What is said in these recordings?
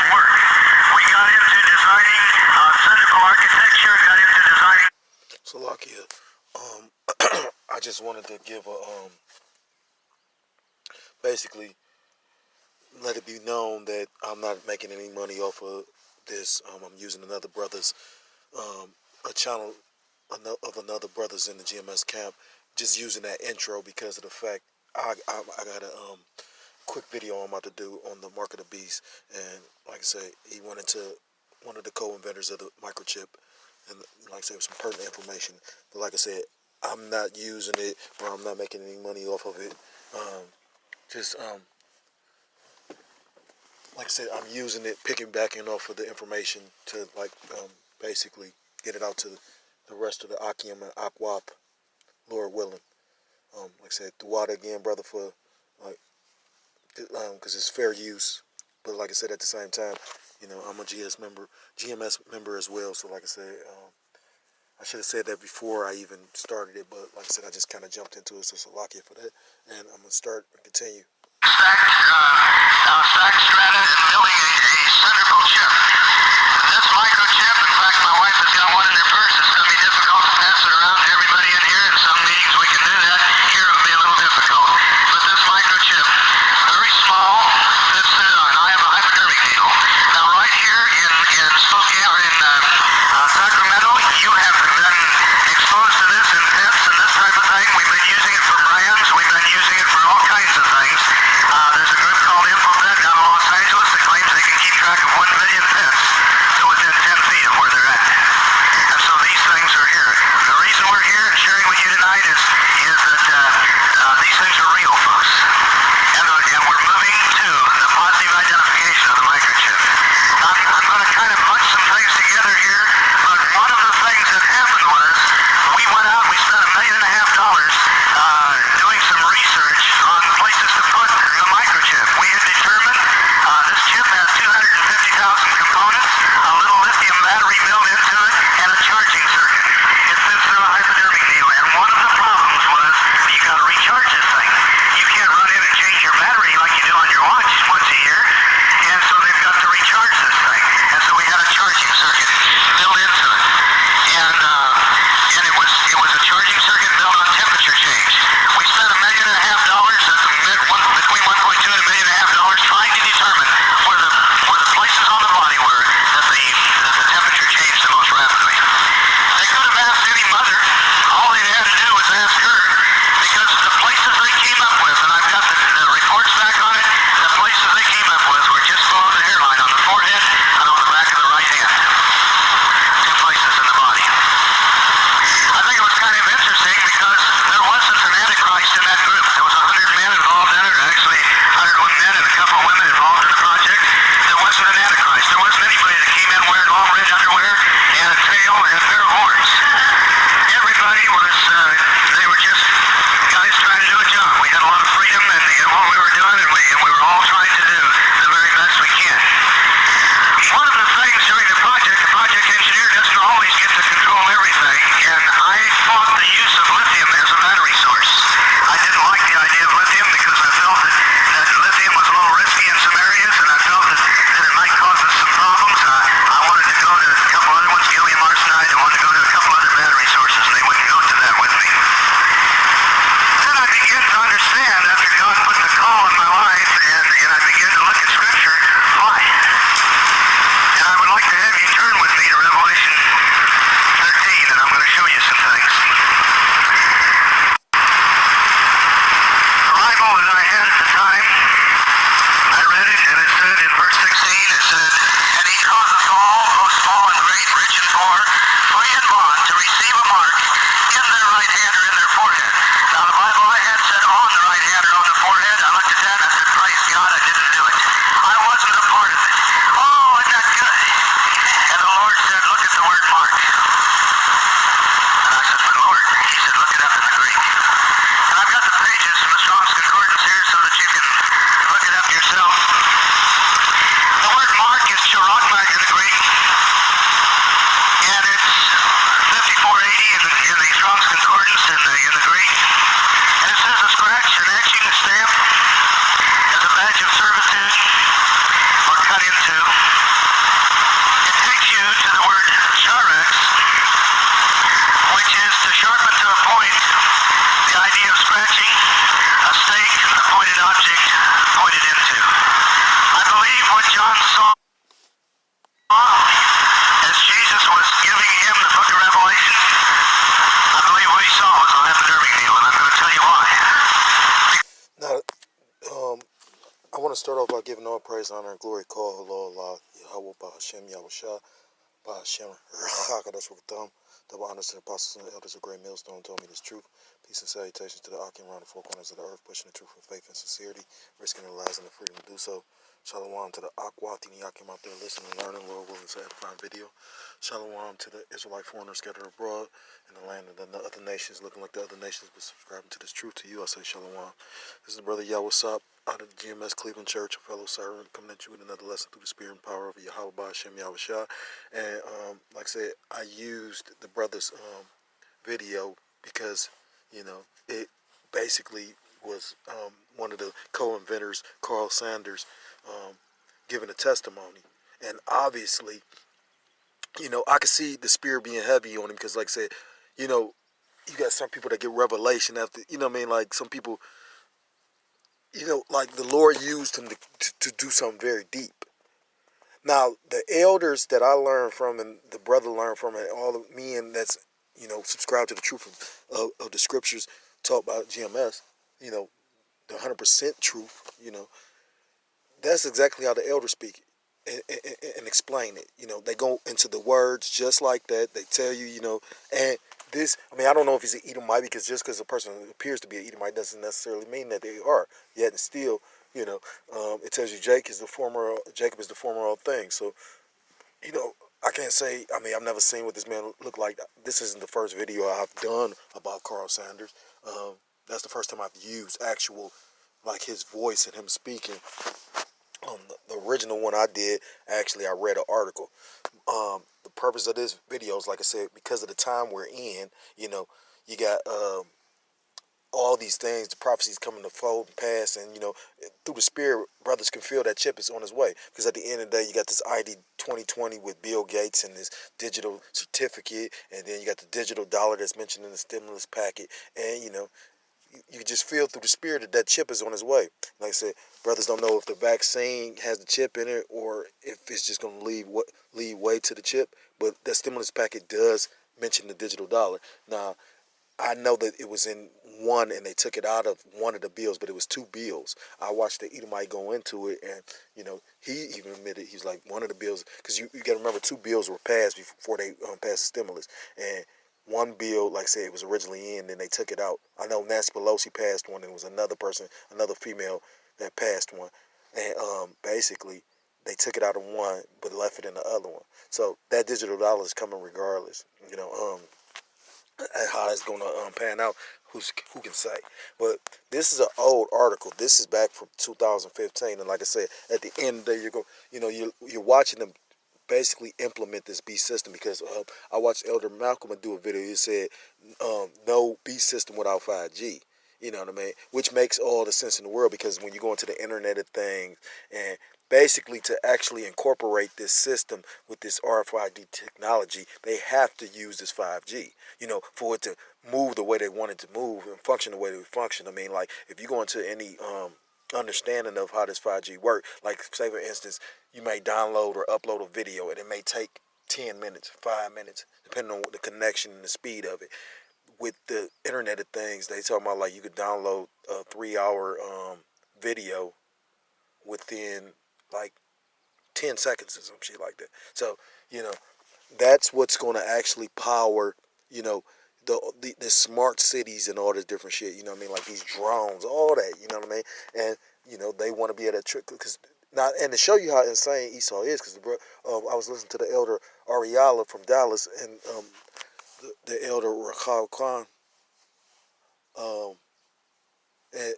didn't work. We got into designing central architecture, got into designing... Salakia, I just wanted to give a, basically, let it be known that I'm not making any money off of this. I'm using another brother's, a channel of another brothers in the GMS camp, just using that intro because of the fact I got a quick video I'm about to do on the mark of the beast, and like I say, he went into one of the co-inventors of the microchip, and like I said, some pertinent information. But like I said, I'm not using it, or I'm not making any money off of it. Just like I said, I'm using it, picking back in off of the information to basically get it out to the rest of the Akim and Akwap, Lord willing. Like I said, the water again, brother, for like because it's fair use. But like I said, at the same time, I'm a GMS member as well. So like I said, I should have said that before I even started it. But like I said, I just kind of jumped into it. So Salakia for that, and I'm gonna start and continue. Stack strata and building a centrifugal chip. This microchip, in fact, my wife has got one in her purse. It's going to be difficult to pass it around to everybody in here. In some meetings we can do that. Here it would be a little difficult. But this microchip, very small, fits in. I have a hypodermic needle. Now, right here in Spokane, or in Sacramento, you have been exposed to this in pets and this type of thing. We've been using it for brands. We've been using it for all kinds of things. There's a group called Infobet down in Los Angeles that claims they can keep track of 1 billion pets to within 10 feet of where they're at. And so these things are here. The reason we're here and sharing with you tonight is that these things are real, folks. And we're moving to the positive identification of the microchip. I'm going to kind of bunch some things together here, but one of the things that happened was we went out and we spent $1.5 million doing some research on places to put the microchip. We had determined this chip has 250,000 components. believe what John saw as Jesus was giving him the book of Revelation? I believe what he saw was a hypodermic needle, and I'm going to tell you why. Now, I want to start off by giving all praise, honor, and glory. Call Allah, Yahweh, Bahashem, Yahushua, Bahashem, Hakadosh Thumb. Double honors to the apostles and the elders of Great Millstone told me this truth. Peace and salutations to the Akim around the four corners of the earth, pushing the truth with faith and sincerity, risking their lives and the freedom to do so. Shalom to the Akwatini Akim out there listening and learning, Lord willing, to edifying video. Shalom to the Israelite foreigners scattered abroad in the land of the other nations, looking like the other nations, but subscribing to this truth. To you, I say Shalom. This is Brother Yah, what's up? Out of the GMS Cleveland Church, a fellow servant, coming at you with another lesson through the spirit and power of Yahweh Hashem Yahushua. And like I said, I used the brother's video because, it basically was one of the co-inventors, Carl Sanders, giving a testimony. And obviously, I could see the spirit being heavy on him because, like I said, you got some people that get revelation after, like some people, like the Lord used him to do something very deep. Now, the elders that I learned from and the brother learned from and all of me and that's, subscribe to the truth of the scriptures taught by GMS, the 100% truth, that's exactly how the elders speak and explain it. They go into the words just like that. They tell you, and this, I don't know if he's an Edomite because a person appears to be an Edomite doesn't necessarily mean that they are. Yet and still, it tells you Jacob is the former all things. So, I can't say, I've never seen what this man look like. This isn't the first video I've done about Carl Sanders. That's the first time I've used actual, like his voice and him speaking. The original one I did, actually, I read an article. The purpose of this video is, like I said, because of the time we're in, you got all these things, the prophecies coming to fold and pass, and, through the spirit, brothers can feel that chip is on his way. Because at the end of the day, you got this ID 2020 with Bill Gates and this digital certificate, and then you got the digital dollar that's mentioned in the stimulus packet, and, you just feel through the spirit that chip is on its way. Like I said, brothers don't know if the vaccine has the chip in it or if it's just going to lead way to the chip. But that stimulus packet does mention the digital dollar. Now, I know that it was in one and they took it out of one of the bills, but it was two bills. I watched the Edomite go into it, and, he even admitted, he's like, one of the bills, because you got to remember, two bills were passed before they passed the stimulus. And one bill, like I said, it was originally in, then they took it out. I know Nancy Pelosi passed one, and it was another person, another female that passed one. And basically, they took it out of one, but left it in the other one. So that digital dollar is coming regardless. How it's going to pan out, who can say? But this is an old article. This is back from 2015, and like I said, at the end of the day, you're watching them basically implement this beast system because I watched Elder Malcolm do a video. He said, no beast system without 5G. You know what I mean? Which makes all the sense in the world because when you go into the Internet of Things and basically to actually incorporate this system with this RFID technology, they have to use this 5G, for it to move the way they want it to move and function the way they function. Like if you go into any understanding of how this 5G works, like say for instance, you may download or upload a video and it may take 10 minutes, 5 minutes, depending on the connection and the speed of it. With the Internet of Things, they talking about like you could download a 3-hour video within like 10 seconds or some shit like that. So, that's what's going to actually power, the smart cities and all this different shit, like these drones, all that, and, they want to be at a trick, because now, and to show you how insane Esau is, because I was listening to the elder Ariala from Dallas, and the elder Rakhal Khan, in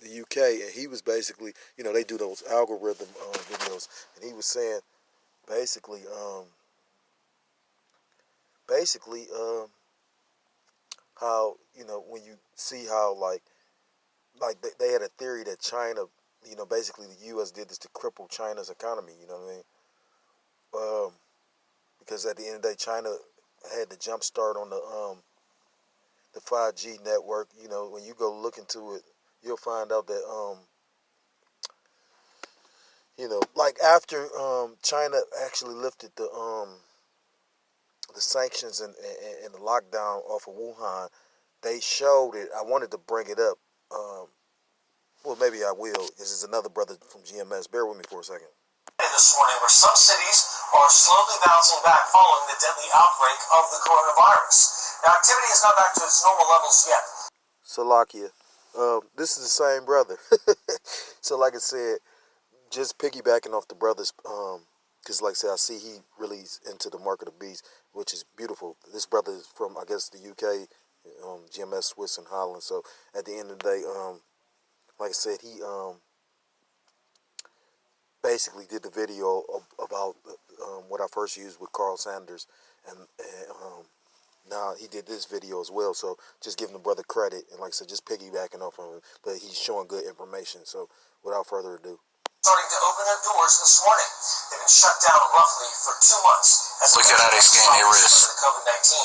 the UK, and he was basically, they do those algorithm videos, and he was saying basically, how when you see how like they had a theory that China, basically the U.S. did this to cripple China's economy. You know what I mean? Because at the end of the day, China had the jump start on the 5G network. When you go look into it, you'll find out that Like after China actually lifted the sanctions and the lockdown off of Wuhan, they showed it. I wanted to bring it up. Um, well, maybe I will. This is another brother from GMS. Bear with me for a second. This morning, where some cities are slowly bouncing back following the deadly outbreak of the coronavirus. Now, activity is not back to its normal levels yet. Salakia. This is the same brother. So, like I said, just piggybacking off the brothers, because like I said, I see he really is into the mark of the beast, which is beautiful. This brother is from, I guess, the UK, GMS, Swiss, and Holland. So, at the end of the day, like I said, he basically did the video about what I first used with Carl Sanders, and now he did this video as well. So just giving the brother credit, and like I said, just piggybacking off of him, but he's showing good information. So without further ado, Starting to open their doors this morning. They've been shut down roughly for 2 months. Look at how they scan their wrists. COVID-19.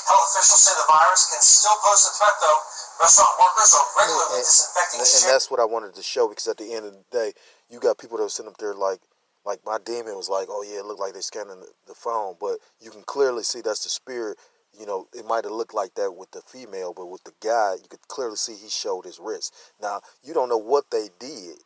Health officials say the virus can still pose a threat, though. Restaurant workers are regularly disinfecting. And that's what I wanted to show, because at the end of the day, you got people that are sitting up there like my demon was like, oh yeah, it looked like they're scanning the phone, but you can clearly see that's the spirit. It might have looked like that with the female, but with the guy, you could clearly see he showed his wrist. Now, you don't know what they did.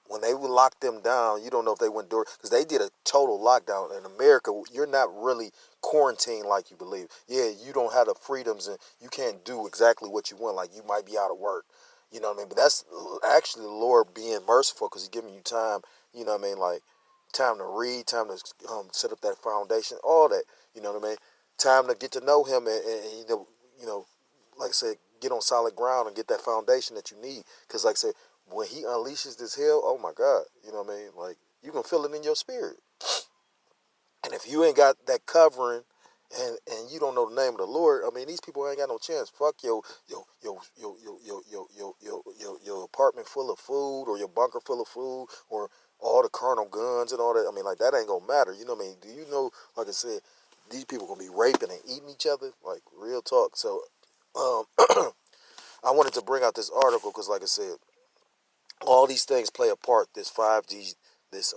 When they would lock them down, you don't know if they went door, because they did a total lockdown. In America, you're not really quarantined like you believe. Yeah, you don't have the freedoms, and you can't do exactly what you want. Like, you might be out of work, you know what I mean? But that's actually the Lord being merciful, because he's giving you time, you know what I mean? Like, time to read, time to set up that foundation, all that, you know what I mean? Time to get to know him, and like I said, get on solid ground and get that foundation that you need. Because like I said, when he unleashes this hell, oh my God, you know what I mean? Like, you can feel it in your spirit. And if you ain't got that covering, and you don't know the name of the Lord, I mean, these people ain't got no chance. Fuck your apartment full of food, or your bunker full of food, or all the carnal guns and all that. I mean, like, that ain't gonna matter. You know what I mean? Do you know, like I said, these people gonna be raping and eating each other? Like, real talk. So, I wanted to bring out this article because, like I said, all these things play a part. This 5G, this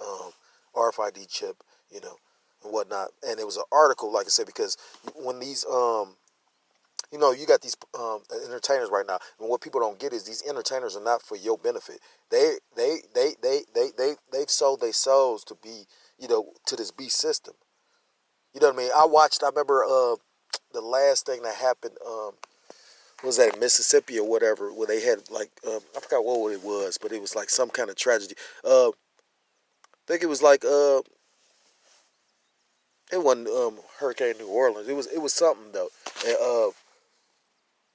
RFID chip, and whatnot. And it was an article, like I said, because when these you got these entertainers right now, and what people don't get is these entertainers are not for your benefit. They've sold their souls to be, to this beast system. You know what I mean? I remember the last thing that happened. Was that in Mississippi or whatever, where they had like I forgot what it was, but it was like some kind of tragedy. I think it was like it wasn't Hurricane New Orleans. It was something though, and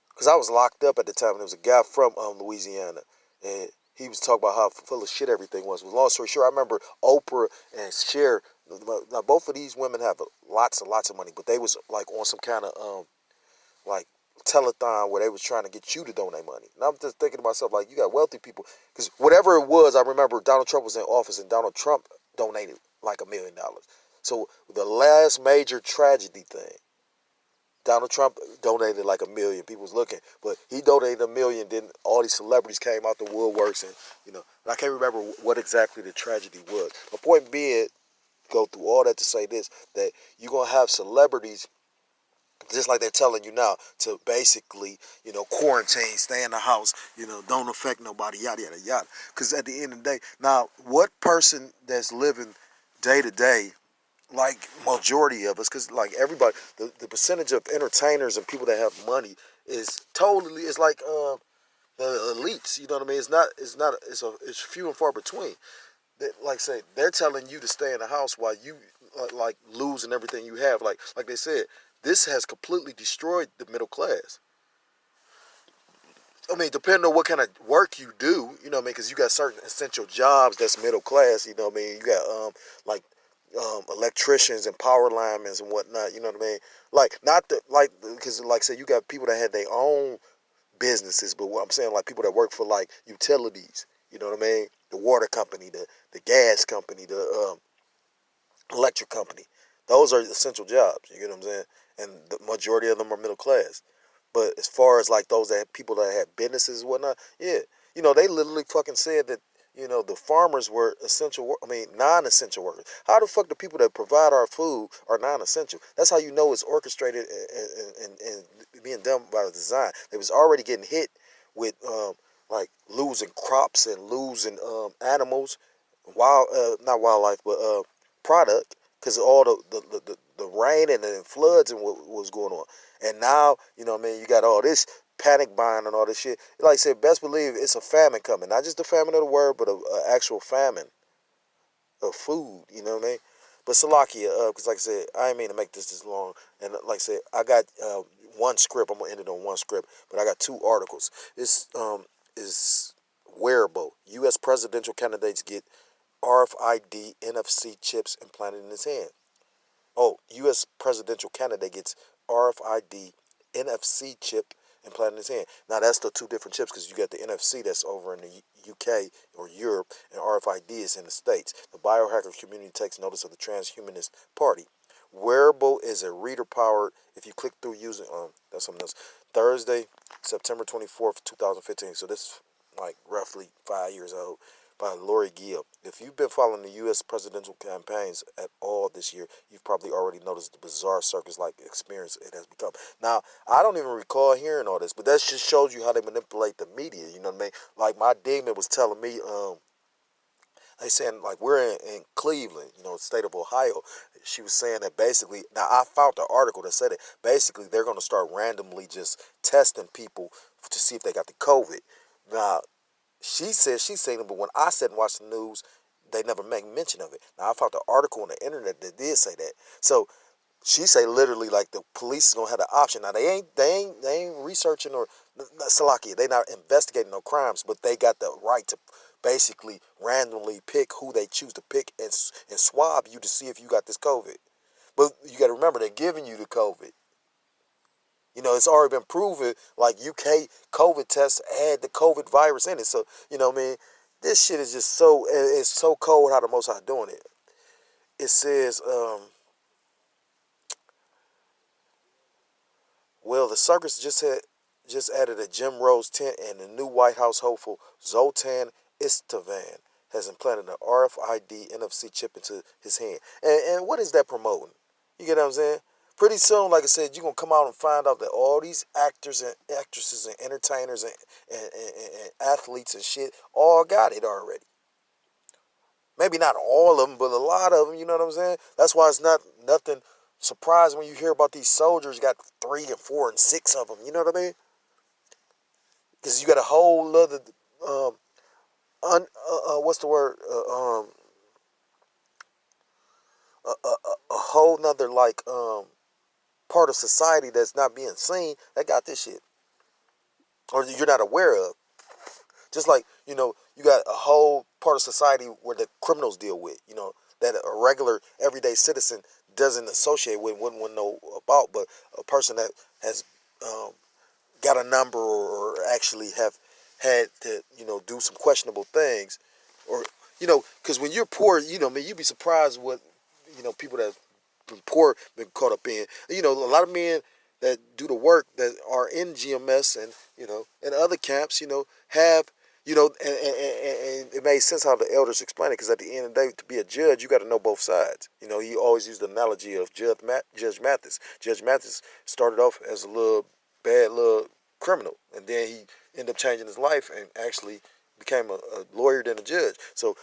because I was locked up at the time, and there was a guy from Louisiana, and he was talking about how full of shit everything was. Well, long story short, I remember Oprah and Cher. Now both of these women have lots and lots of money, but they was like on some kind of like telethon where they was trying to get you to donate money. And I'm just thinking to myself, like, you got wealthy people, because whatever it was, I remember Donald Trump was in office, and Donald Trump donated like $1 million. So the last major tragedy thing, Donald Trump donated like $1 million. People was looking, but he donated $1 million. Then all these celebrities came out the woodworks, and I can't remember what exactly the tragedy was. My point being, go through all that to say this: that you're gonna have celebrities, just like they're telling you now, to basically, quarantine, stay in the house, don't affect nobody, yada, yada, yada. Because at the end of the day, now, what person that's living day to day, like majority of us, because like everybody, the percentage of entertainers and people that have money is totally, it's like the elites, you know what I mean? It's few and far between. Like say, they're telling you to stay in the house while you like losing everything you have. Like they said, this has completely destroyed the middle class. I mean, depending on what kind of work you do, you know what I mean? Because you got certain essential jobs that's middle class, you know what I mean? You got like electricians and power linemen and whatnot, you know what I mean? Like, not the, like, because like I said, you got people that had their own businesses, but what I'm saying, like, people that work for like utilities, you know what I mean? The water company, the gas company, the electric company. Those are essential jobs, you get what I'm saying? And the majority of them are middle class. But as far as like those people that have businesses and whatnot, yeah, they literally fucking said that the farmers were non-essential workers. How the fuck the people that provide our food are non-essential? That's how you know it's orchestrated and being done by the design. They was already getting hit with like losing crops and losing animals, not wildlife, but product, because of all the rain and the floods and what was going on. And now, you got all this panic buying and all this shit. Like I said, best believe it's a famine coming. Not just a famine of the word, but a actual famine of food. You know what I mean? But Salakia, because like I said, I didn't mean to make this long. And like I said, I got one script. I'm going to end it on one script. But I got two articles. This is wearable. U.S. presidential candidates get RFID NFC chips implanted in his hand. Oh, U.S. presidential candidate gets RFID NFC chip implanted in his hand. Now, that's the two different chips because you got the NFC that's over in the UK or Europe, and RFID is in the States. The biohacker community takes notice of the transhumanist party. Wearable is a reader-powered, if you click through using, that's something else, Thursday, September 24th, 2015. So this is like roughly 5 years old, by Lori Gill. If you've been following the U.S. presidential campaigns at all this year, you've probably already noticed the bizarre circus-like experience it has become. Now, I don't even recall hearing all this, but that just shows you how they manipulate the media. You know what I mean? Like my demon was telling me, they saying like we're in Cleveland, state of Ohio. She was saying that basically, now I found the article that said it. Basically, they're going to start randomly just testing people to see if they got the COVID. Now, she said she's saying it, but when I sat and watched the news, they never make mention of it. Now I found the article on the internet that did say that. So she say literally like the police is gonna have the option. Now they ain't researching or Salakia. They not investigating no crimes, but they got the right to basically randomly pick who they choose to pick and swab you to see if you got this COVID. But you got to remember they're giving you the COVID. It's already been proven, like UK COVID tests had the COVID virus in it. So, what I mean? This shit is just it's so cold how the Most High doing it. It says, well, the circus just added a Jim Rose tent, and the new White House hopeful Zoltan Istvan has implanted an RFID NFC chip into his hand. And what is that promoting? You get what I'm saying? Pretty soon, like I said, you're going to come out and find out that all these actors and actresses and entertainers and athletes and shit all got it already. Maybe not all of them, but a lot of them, you know what I'm saying? That's why it's nothing surprising when you hear about these soldiers. You got 3 and 4 and 6 of them, you know what I mean? Because you got a whole other, what's the word? A whole nother, like, part of society that's not being seen that got this shit. Or you're not aware of. Just like, you got a whole part of society where the criminals deal with, that a regular everyday citizen doesn't associate with, wouldn't know about, but a person that has got a number or actually have had to, do some questionable things. Or, because when you're poor, you'd be surprised what, people that been poor been caught up in. A lot of men that do the work that are in GMS and, and other camps, have, and it made sense how the elders explained it, because at the end of the day, to be a judge, you got to know both sides. He always used the analogy of Judge Mathis. Judge Mathis started off as a bad little criminal, and then he ended up changing his life and actually became a lawyer than a judge. So,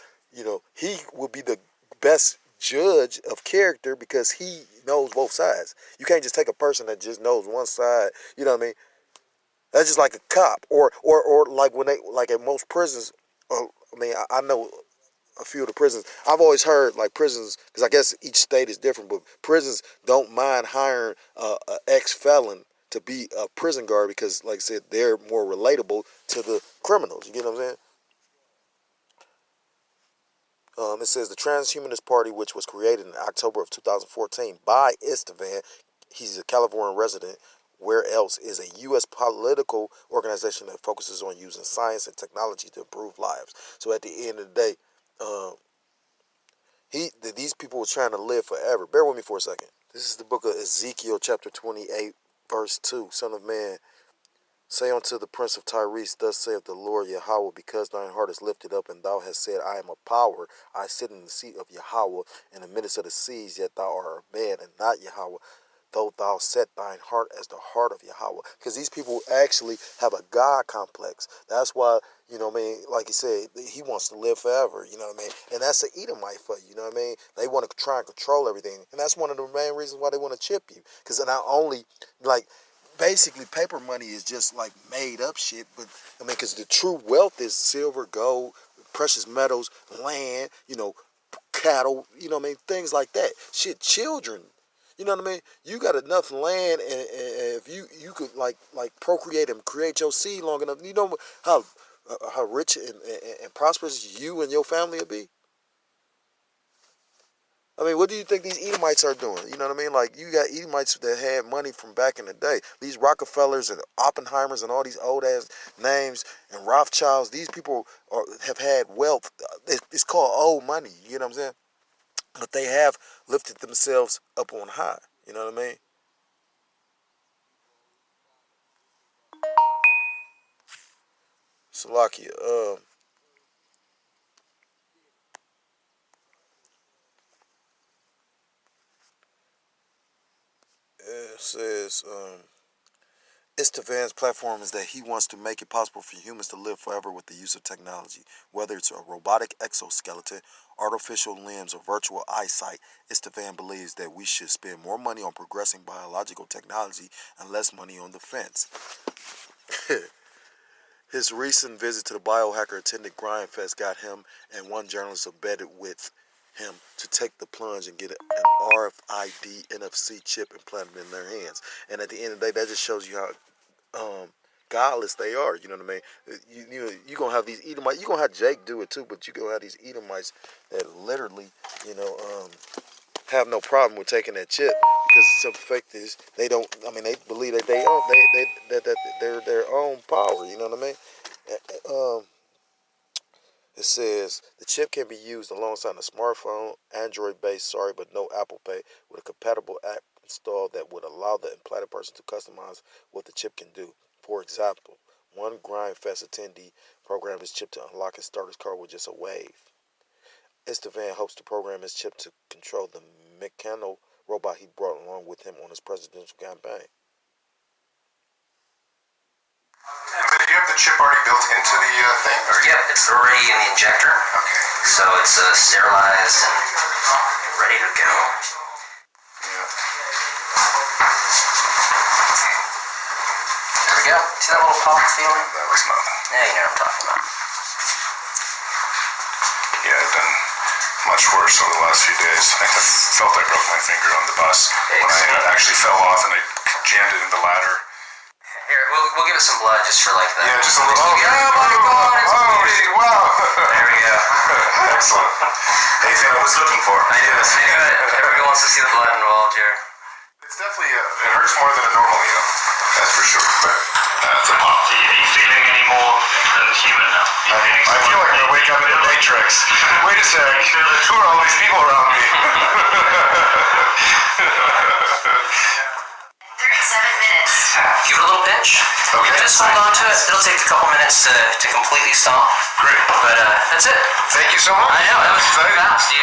he would be the best judge of character because he knows both sides. You can't just take a person that just knows one side. You know what I mean? That's just like a cop, or like when they, like at most prisons. I know a few of the prisons. I've always heard like prisons, because I guess each state is different, but prisons don't mind hiring an ex-felon to be a prison guard because, like I said, they're more relatable to the criminals. You get what I'm saying? It says the Transhumanist Party, which was created in October of 2014 by Istvan, he's a California resident, where else is a U.S. political organization that focuses on using science and technology to improve lives. So at the end of the day, these people were trying to live forever. Bear with me for a second. This is the book of Ezekiel, chapter 28, verse 2. Son of man, Say unto the prince of Tyrese, thus saith the Lord Yahweh, because thine heart is lifted up, and thou hast said, I am a power, I sit in the seat of Yahweh, in the midst of the seas, yet thou art a man, and not Yahweh, though thou set thine heart as the heart of Yahweh. Because these people actually have a God complex. That's why, you know what I mean, like he said, he wants to live forever, you know what I mean? And that's an Edomite for you, you know what I mean? They want to try and control everything. And that's one of the main reasons why they want to chip you. Because not only, like, basically paper money is just like made up shit, but I mean, because the true wealth is silver, gold, precious metals, land, you know, cattle, you know what I mean, things like that. Shit, children, you know what I mean. You got enough land, and if you could like procreate and create your seed long enough, you know how rich and prosperous you and your family will be. I mean, what do you think these Edomites are doing? You know what I mean? Like, you got Edomites that had money from back in the day. These Rockefellers and Oppenheimers and all these old-ass names and Rothschilds, these people have had wealth. It's called old money, you know what I'm saying? But they have lifted themselves up on high, you know what I mean? Salakia, it says, Istvan's platform is that he wants to make it possible for humans to live forever with the use of technology. Whether it's a robotic exoskeleton, artificial limbs, or virtual eyesight, Istvan believes that we should spend more money on progressing biological technology and less money on defense. His recent visit to the biohacker attended Grindfest got him and one journalist embedded with him to take the plunge and get an RFID NFC chip implanted in their hands. And at the end of the day, that just shows you how godless they are. You know what I mean? You gonna have these Edomites. You gonna have Jake do it too, but you gonna have these Edomites that literally, you know, have no problem with taking that chip because the simple fact is they don't. I mean, they believe that they own that they're their own power. You know what I mean? Um, it says the chip can be used alongside a smartphone, Android-based, but no Apple Pay, with a compatible app installed that would allow the implanted person to customize what the chip can do. For example, one Grindfest attendee programmed his chip to unlock and start his car with just a wave. Istvan hopes to program his chip to control the mechanical robot he brought along with him on his presidential campaign. But do you have the chip already built into the thing? Or Yep, it's already in the injector. Okay. So it's sterilized and ready to go. Yeah. There we go. See that little pop feeling? That was nothing. Yeah, you know what I'm talking about. Yeah, I've been much worse over the last few days. I felt I broke my finger on the bus when I actually fell off and I jammed it in the ladder. Here, we'll give it some blood just for like that. Yeah, just a little. Oh, yeah, my God, it's bleeding. Wow. There we go. Excellent. Hey, thing I was looking for. I knew it. Everybody wants to see the blood involved here. It's definitely, it hurts more than a normal needle. That's for sure. But that's a pop. Are you feeling any more than human now? I feel like I wake up in the Matrix. Wait a sec. Who are all these people around me? 37 minutes. Give it a little pinch. Okay. Just hold on to it. It'll take a couple minutes to completely stop. Great. But that's it. Thank you so much. I know, that was exciting. fast. You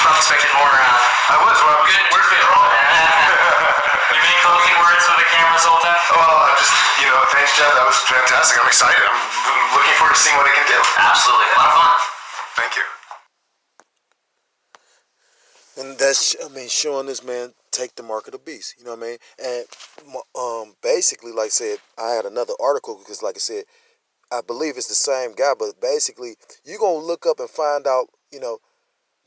probably expected more. I was. Well, Good. Where's the draw? You have any closing words for the camera, Zoltan? Well, just, thanks, Jeff. That was fantastic. I'm excited. I'm looking forward to seeing what it can do. Absolutely. A lot of fun. Thank you. And that's, I mean, showing this man take the mark of the beast. You know what I mean? And basically, like I said, I had another article because, like I said, I believe it's the same guy. But basically, you're going to look up and find out,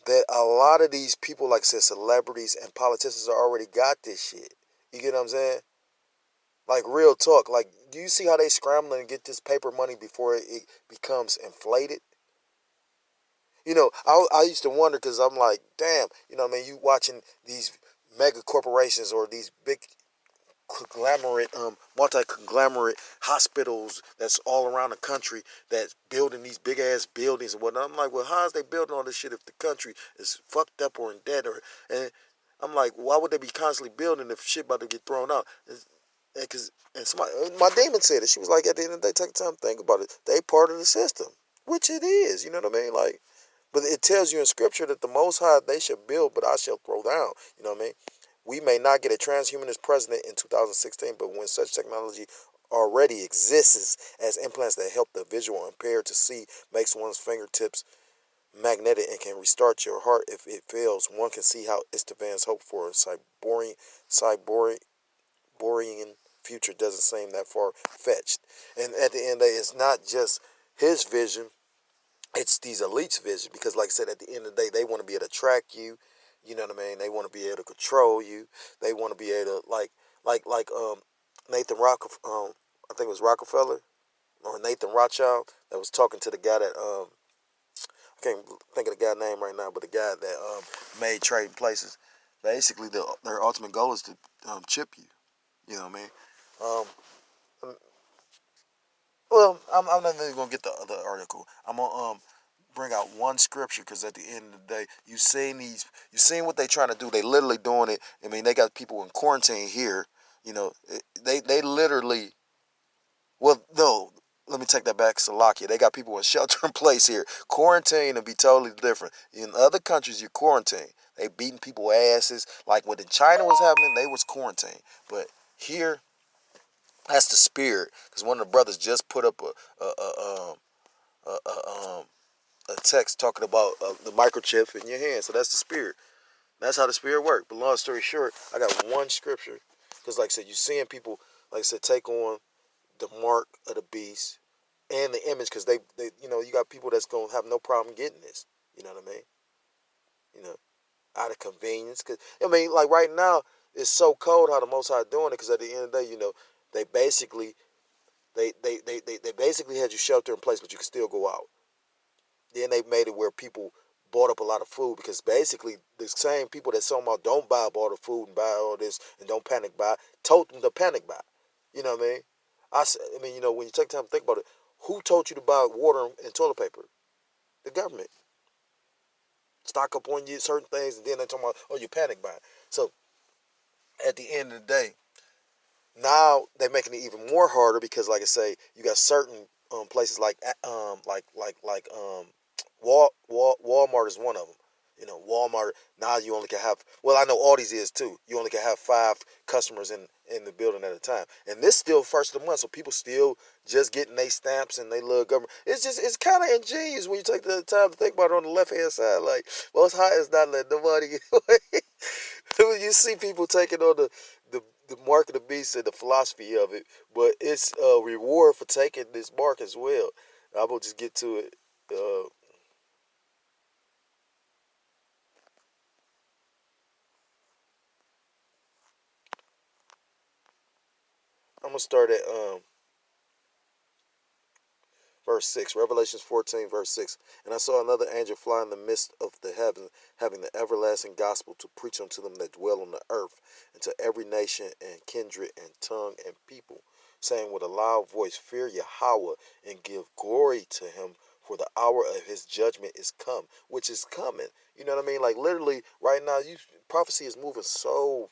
that a lot of these people, like I said, celebrities and politicians already got this shit. You get what I'm saying? Like, real talk. Like, do you see how they scrambling to get this paper money before it becomes inflated? I used to wonder because I'm like, damn, you watching these mega corporations or these big conglomerate, multi-conglomerate hospitals that's all around the country that's building these big ass buildings and whatnot. I'm like, well, how is they building all this shit if the country is fucked up or in debt? And I'm like, why would they be constantly building if shit about to get thrown out? And somebody, my demon said it. She was like, at the end of the day, take the time to think about it. They part of the system, which it is. You know what I mean? Like, but it tells you in scripture that the Most High, they shall build, but I shall throw down. You know what I mean? We may not get a transhumanist president in 2016, but when such technology already exists as implants that help the visual impaired to see, makes one's fingertips magnetic, and can restart your heart if it fails, one can see how Estevan's hope for a cyborg Borean future doesn't seem that far fetched. And at the end of the day, it's not just his vision, it's these elites' vision. Because like I said, at the end of the day, they want to be able to track you. You know what I mean? They want to be able to control you. They want to be able to Nathan I think it was Rockefeller or Nathan Rothschild that was talking to the guy that I can't think of the guy's name right now, but the guy that made trading places. Basically, their ultimate goal is to chip you. You know what I mean? Well, I'm not even gonna get the article. I'm gonna bring out one scripture because at the end of the day, you seen what they trying to do. They literally doing it. I mean, they got people in quarantine here. You know, they literally. Well, no, let me take that back. Salakia. They got people in shelter in place here. Quarantine would be totally different. In other countries, you quarantine. They beating people asses. Like when in China was happening, they was quarantined. But here, that's the spirit. Because one of the brothers just put up a text talking about the microchip in your hand. So that's the spirit. That's how the spirit works. But long story short, I got one scripture. Because like I said, you seeing people, like I said, take on the mark of the beast and the image. Because they you got people that's going to have no problem getting this. You know what I mean? You know, out of convenience. Because, I mean, like right now, it's so cold how the Most High doing it. Because at the end of the day, they basically they basically had you shelter in place, but you can still go out. Then they made it where people bought up a lot of food because basically the same people that talking about don't buy up all the food and buy all this and don't panic buy told them to panic buy. You know what I mean? I mean, when you take time to think about it, who told you to buy water and toilet paper? The government. Stock up on you certain things, and then they're talking about, oh, you panic buy. So at the end of the day, now they're making it even more harder because, like I say, you got certain places Walmart is one of them. Walmart now you only can have. Well, I know Aldi's is too. You only can have 5 customers in the building at a time, and this still first of the month, so people still just getting their stamps and they little government. It's kind of ingenious when you take the time to think about it on the left hand side. Like Most High is not letting nobody get away. When you see people taking on the mark of the beast and the philosophy of it, but it's a reward for taking this mark as well. I'm gonna just get to it. I'm gonna start at verse 6, Revelations 14, verse 6. And I saw another angel fly in the midst of the heaven, having the everlasting gospel to preach unto them that dwell on the earth, and to every nation and kindred and tongue and people, saying with a loud voice, Fear Yahweh and give glory to him, for the hour of his judgment is come, which is coming. You know what I mean? Like literally right now, prophecy is moving so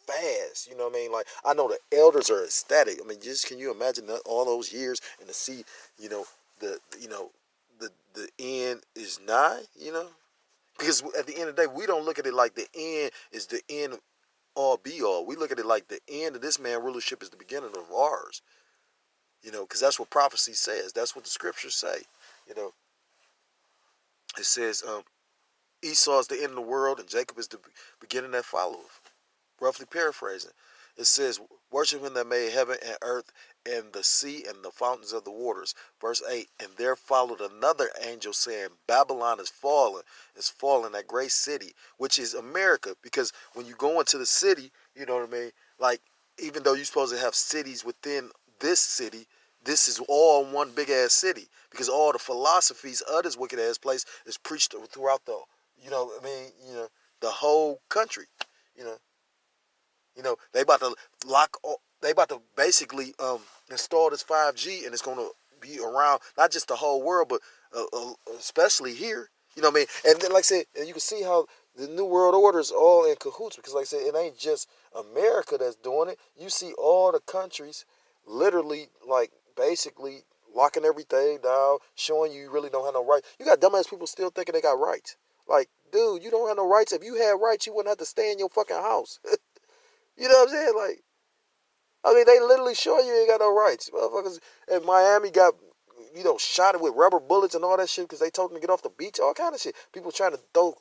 fast. You know what I mean? Like I know the elders are ecstatic. I mean, just can you imagine all those years and to see, you know, the the end is nigh. Because at the end of the day, we don't look at it like the end is the end all be all. We look at it like the end of this man rulership is the beginning of ours. Because that's what prophecy says. That's what the scriptures say. You know, it says Esau is the end of the world and Jacob is the beginning that followeth. Roughly paraphrasing, it says, worship him that made heaven and earth and the sea and the fountains of the waters. Verse 8, and there followed another angel saying, Babylon is fallen, that great city, which is America. Because when you go into the city, you know what I mean? Like, even though you're supposed to have cities within this city, this is all one big ass city. Because all the philosophies of this wicked ass place is preached throughout the whole country. You know. They about to they about to basically install this 5G, and it's going to be around not just the whole world, but especially here. You know what I mean? And then, like I said, and you can see how The New World Order is all in cahoots because, like I said, it ain't just America that's doing it. You see all the countries literally, like, basically locking everything down, showing you really don't have no rights. You got dumbass people still thinking they got rights. Like, dude, you don't have no rights. If you had rights, you wouldn't have to stay in your fucking house. You know what I'm saying? Like, I mean, they literally show you ain't got no rights. Motherfuckers in Miami got, shot with rubber bullets and all that shit because they told them to get off the beach, all kind of shit. People trying to throw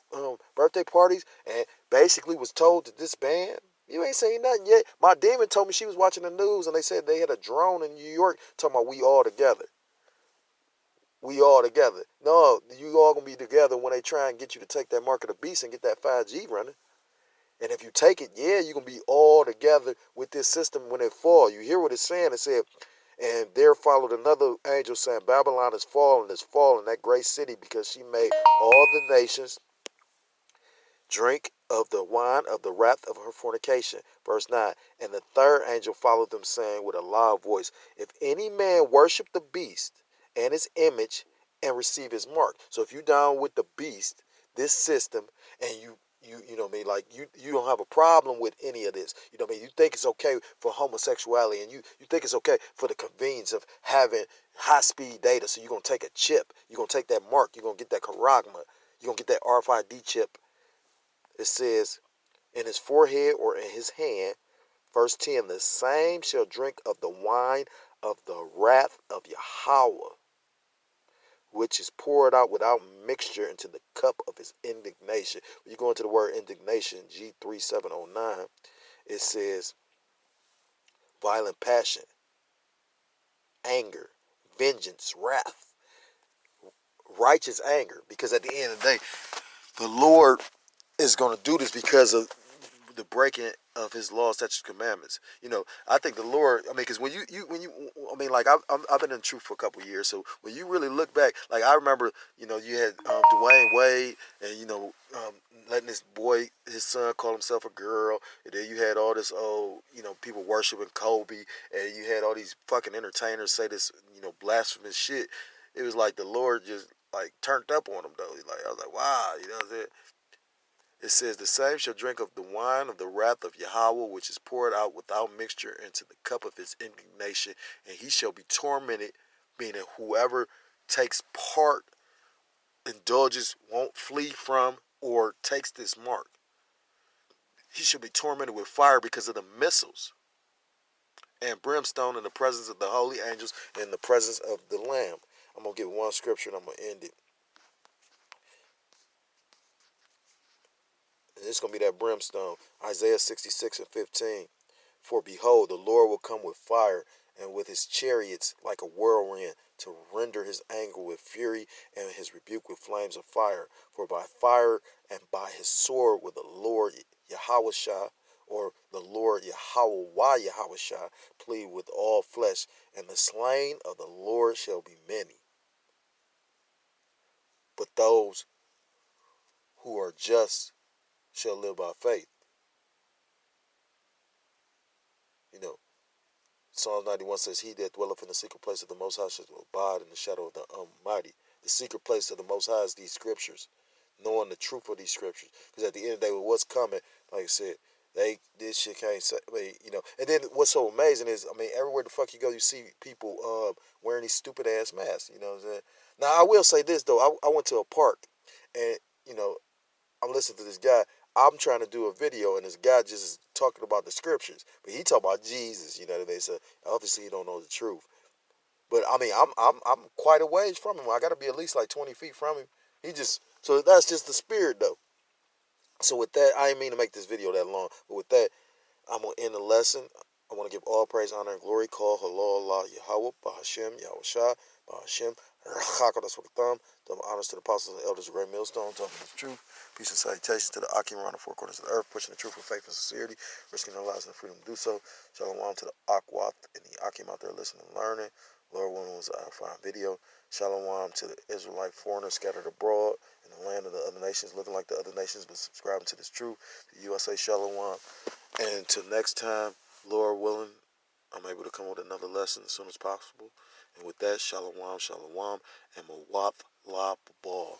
birthday parties and basically was told to disband. You ain't saying nothing yet. My demon told me she was watching the news and they said they had a drone in New York talking about we all together. We all together. No, you all gonna be together when they try and get you to take that mark of the beast and get that 5G running. And if you take it, yeah, you're going to be all together with this system when it fall. You hear what it's saying? It said, and there followed another angel saying, Babylon is fallen, that great city, because she made all the nations drink of the wine of the wrath of her fornication. Verse 9, and the third angel followed them, saying with a loud voice, if any man worship the beast and his image and receive his mark. So if you down with the beast, this system, and you know what I mean, like you don't have a problem with any of this. You know what I mean? You think it's okay for homosexuality, and you think it's okay for the convenience of having high-speed data. So you're going to take a chip. You're going to take that mark. You're going to get that Charagma. You're going to get that RFID chip. It says, in his forehead or in his hand. Verse 10, the same shall drink of the wine of the wrath of Yahweh, which is poured out without mixture into the cup of his indignation. When you go into the word indignation, G3709, it says violent passion, anger, vengeance, wrath, righteous anger. Because at the end of the day, the Lord is going to do this because of the breaking of his law, statutes, commandments. I think the Lord. I mean, because I mean, like I've been in the truth for a couple of years. So when you really look back, like I remember, you had Dwayne Wade, and letting this boy, his son, call himself a girl, and then you had all this old, people worshiping Kobe, and you had all these fucking entertainers say this, blasphemous shit. It was like the Lord just like turned up on them though. Like I was like, wow, you know what I'm saying? It says, the same shall drink of the wine of the wrath of Yahweh, which is poured out without mixture into the cup of his indignation, and he shall be tormented, meaning whoever takes part, indulges, won't flee from, or takes this mark. He shall be tormented with fire because of the missiles and brimstone in the presence of the holy angels and in the presence of the Lamb. I'm going to give one scripture and I'm going to end it. And it's going to be that brimstone. Isaiah 66:15. For behold, the Lord will come with fire, and with his chariots like a whirlwind, to render his anger with fury, and his rebuke with flames of fire. For by fire and by his sword will the Lord Yahweh, or the Lord Yahweh plead with all flesh, and the slain of the Lord shall be many. But those who are just shall live by faith. Psalm 91 says, he that dwelleth in the secret place of the Most High shall abide in the shadow of the Almighty. The secret place of the Most High is these scriptures, knowing the truth of these scriptures. Because at the end of the day, with what's coming, like I said, this shit can't say, And then what's so amazing is, everywhere the fuck you go, you see people wearing these stupid ass masks. You know what I'm saying? Now, I will say this, though. I went to a park, and, I'm listening to this guy. I'm trying to do a video, and this guy just is talking about the scriptures, but he talking about Jesus. You know what I mean? So obviously he don't know the truth. But I'm quite a ways from him. I got to be at least like 20 feet from him. So that's just the spirit though. So with that, I didn't mean to make this video that long, but with that, I'm gonna end the lesson. I want to give all praise, honor, and glory. Call Halal Allah Yahweh, Bahashem, Yahweh Shah, Bahashem, Rachaka, that's what the thumb. Double honors to the apostles and elders of Great Millstone, talking the truth. Peace and salutations to the Akim around the four corners of the earth, pushing the truth with faith and sincerity, risking their lives and the freedom to do so. Shalom to the Akwath and the Akim out there listening and learning. Lord willing was a fine video. Shalom to the Israelite foreigners scattered abroad in the land of the other nations, living like the other nations, but subscribing to this truth. The USA Shalom. And until next time, Lord willing, I'm able to come with another lesson as soon as possible. And with that, Shalom, Shalom, and Mawaf La Ball.